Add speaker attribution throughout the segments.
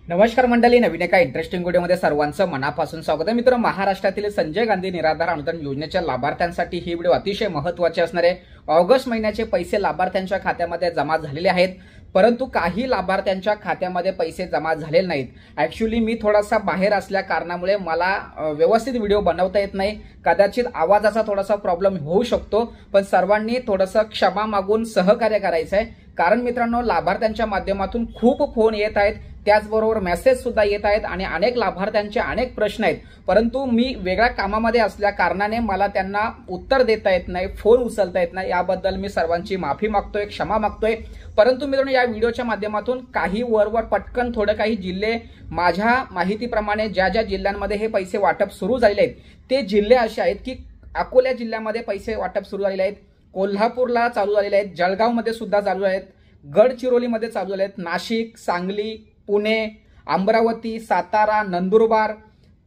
Speaker 1: नमस्कार मंडळी, नवीन एका इंटरेस्टिंग व्हिडिओमध्ये सर्वांचं मनापासून स्वागत आहे। मित्र, महाराष्ट्रातील संजय गांधी निराधार अनुदान योजनेच्या लाभार्थ्यांसाठी ही व्हिडिओ अतिशय महत्त्वाची असणार आहे। ऑगस्ट महिन्याचे पैसे लाभार्थ्यांच्या खात्यामध्ये जमा झालेले आहेत, परंतु काही लाभार्थ्यांच्या खात्यामध्ये पैसे जमा झालेले नाहीत। ॲक्च्युअली मी थोडासा बाहेर असल्या कारणामुळे मला व्यवस्थित व्हिडिओ बनवता येत नाही, कदाचित आवाजाचा थोडासा प्रॉब्लेम होऊ शकतो, पण सर्वांनी थोडंसं क्षमा मागून सहकार्य करायचं आहे। कारण मित्रांनो, लाभार्थ्यांच्या माध्यमातून खूप फोन येत आहेत, त्याचबरोबर मेसेज सुद्धा येत आहेत आणि अनेक लाभार्थ्यांचे अनेक प्रश्न आहेत, परंतु मी वेगळ्या कामामध्ये असल्या कारणाने मला त्यांना उत्तर देता येत नाही, फोन उचलता येत नाही। याबद्दल मी सर्वांची माफी मागतोय, क्षमा मागतोय। परंतु मित्रांनो, या व्हिडिओच्या माध्यमातून काही वरवर पटकन थोडे काही जिल्हे माझ्या माहितीप्रमाणे ज्या ज्या जिल्ह्यांमध्ये हे पैसे वाटप सुरू झालेले आहेत ते जिल्हे असे आहेत की अकोला जिल्ह्यामध्ये पैसे वाटप सुरू झालेले आहेत, कोल्हापूरला चालू झालेले आहेत, जळगावमध्ये सुद्धा चालू आहेत, गडचिरोलीमध्ये चालू झाले आहेत, नाशिक, सांगली, पुणे, अमरावती, सातारा, नंदुरबार,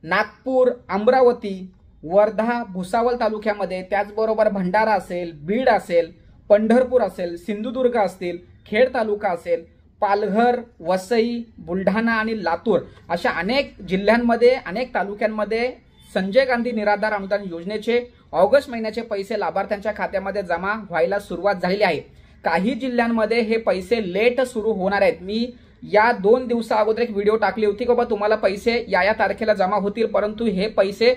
Speaker 1: नागपूर, अमरावती, वर्धा, भुसावळ तालुक्यामध्ये, त्याचबरोबर भंडारा असेल, बीड असेल, पंढरपूर असेल, सिंधुदुर्ग असतील, खेड तालुका असेल, पालघर, वसई, बुलढाणा आणि लातूर अशा अनेक जिल्ह्यांमध्ये, अनेक तालुक्यांमध्ये संजय गांधी निराधार अनुदान योजनेचे ऑगस्ट महिन्याचे पैसे लाभार्थ्यांच्या खात्यामध्ये जमा व्हायला सुरुवात झालेली आहे। काही जिल्ह्यांमध्ये हे पैसे लेट सुरू होणार आहेत। मी या 2 दिवसा अगोदर एक व्हिडिओ टाकली होती की बाबा तुम्हाला पैसे या तारखेला जमा होतील, परंतु हे पैसे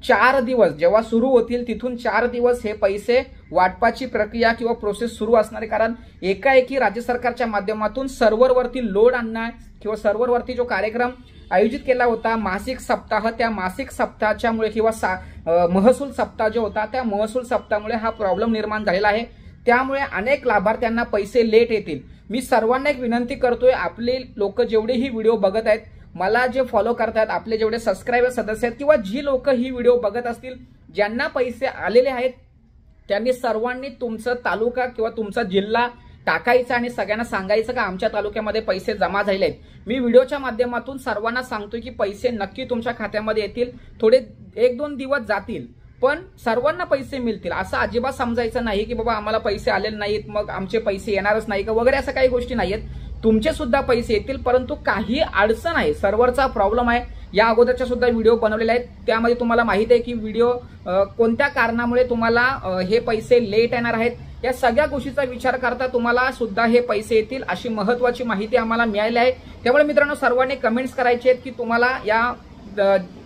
Speaker 1: 4 दिवस जेव्हा सुरू होतील तिथून 4 दिवस हे पैसे वाटपाची प्रक्रिया किंवा प्रोसेस सुरू असणार आहे। कारण एकाएकी राज्य सरकारच्या माध्यमातून सर्व्हरवरती लोड आणणार किंवा सर्व्हरवरती जो कार्यक्रम आयोजित केला होता मासिक सप्ताह, त्या मासिक सप्ताहाच्यामुळे किंवा महसूल सप्ताह जो होता त्या महसूल सप्ताहामुळे हा प्रॉब्लेम निर्माण झालेला आहे। त्यामुळे अनेक लाभार्थ्यांना पैसे लेट येतील। मी सर्वांना एक विनंती करतोय, आपले लोक जेवढे ही व्हिडिओ बघत आहेत, मला जे फॉलो करतात, आपले जेवढे सबस्क्रायबर सदस्य आहेत किंवा जी लोक ही व्हिडिओ बघत असतील ज्यांना पैसे आलेले आहेत, त्यांनी सर्वांनी तुमचा तालुका किंवा तुमचा जिल्हा टाकायचा आणि सगळ्यांना सांगायचं का आमच्या तालुक्यामध्ये पैसे जमा झाले आहेत। मी व्हिडिओच्या माध्यमातून सर्वांना सांगतोय की पैसे नक्की तुमच्या खात्यामध्ये येतील, थोडे 1-2 दिवस जातील पण सर्वांना पैसे मिळतील। असं अजिबात समजायचं नाही की बाबा आम्हाला पैसे आलेले नाहीत मग आमचे पैसे येणारच नाही का वगैरे, असं काही गोष्टी नाहीयेत। तुमचे सुद्धा पैसे येतील, परंतु काही अडचण आहे, सर्व्हरचा प्रॉब्लेम आहे। या अगोदरच्या सुद्धा व्हिडिओ बनवलेले आहेत, त्यामध्ये तुम्हाला माहिती आहे की व्हिडिओ कोणत्या कारणामुळे तुम्हाला हे पैसे लेट येणार आहेत। या सगळ्या गोष्टीचा विचार करता तुम्हाला सुद्धा हे पैसे येतील अशी महत्त्वाची माहिती आम्हाला मिळाली आहे। त्यामुळे मित्रांनो, सर्वांनी कमेंट्स करायचे आहेत की तुम्हाला या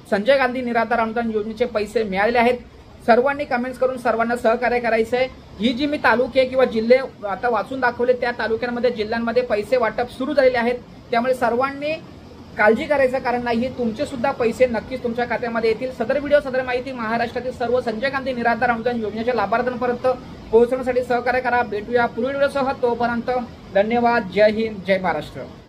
Speaker 1: संजय गांधी निराधार अनुदान योजनेचे पैसे मिळालेले आहेत। सर्वांनी कमेंट्स करून सर्वांना सहकार्य करायचं आहे। ही जी मी तालुके किंवा जिल्हे आता वाचून दाखवले त्या तालुक्यांमध्ये, जिल्ह्यांमध्ये पैसे वाटप सुरू झालेले आहेत, त्यामुळे सर्वांनी काळजी करायचं कारण नाही, तुमचे सुद्धा पैसे नक्कीच तुमच्या खात्यामध्ये येतील। सदर व्हिडिओ, सदर माहिती महाराष्ट्रातील सर्व संजय गांधी निराधार अनुदान योजनेच्या लाभार्थ्यांपर्यंत पोहोचवण्यासाठी सहकार्य करा। भेटूया पुढील व्हिडिओसह, तोपर्यंत धन्यवाद। जय हिंद, जय महाराष्ट्र।